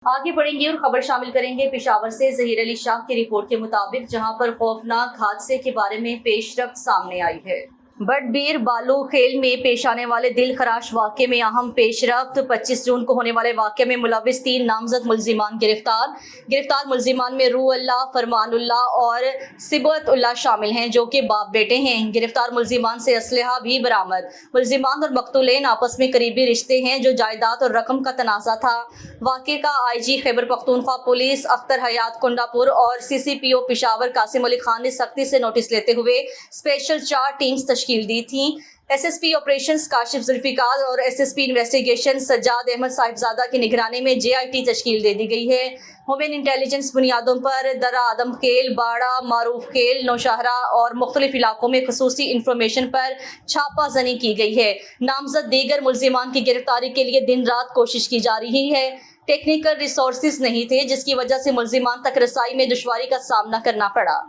आगे बढ़ेंगे और खबर शामिल करेंगे पेशावर से ज़हीर अली शाह की रिपोर्ट के मुताबिक, जहां पर खौफनाक हादसे के बारे में पेशरफ्त सामने आई है। बटबीर बालू खेल में पेश आने वाले दिल खराश वाक़े में अहम पेशरफ्त। 25 जून को होने वाले वाक़े में मुलविस 3 नामजद मुल्जिमान गिरफ्तार मुल्जिमान में रूहुल्लाह, फरमानुल्लाह और सिबतुल्लाह शामिल हैं, जो कि बाप बेटे हैं। गिरफ्तार मुल्जिमान से असलहा भी बरामद। मुल्जिमान और मकतूलेन आपस में करीबी रिश्ते हैं, जो जायदाद और रकम का तनाज़ा था। वाक़े का IG खैबर पख्तूनख्वा पुलिस अख्तर हयात कुंडापुर और CCPO पेशावर कासिम अली खान ने सख्ती से नोटिस लेते हुए स्पेशल 4 टीम्स तश्कील दी थी। SSP ऑपरेशंस काशिफ जुल्फिकार और SSP इन्वेस्टिगेशन सज्जाद अहमद साहिबजादा की निगरानी में JIT तश्कील दे दी गई है। ह्यूमन इंटेलिजेंस बुनियादों पर दरा आदम खेल, बाड़ा, मारूफ खेल, नौशहरा और मुख्तलिफ इलाकों में खसूसी इंफॉर्मेशन पर छापा जनी की गई है। नामजद दीगर मुल्जिमान की गिरफ्तारी के लिए दिन रात कोशिश की जा रही है। टेक्निकल रिसोर्सेज नहीं थे, जिसकी वजह से मुल्जिमान तक रसाई में दुश्वारी का सामना करना पड़ा।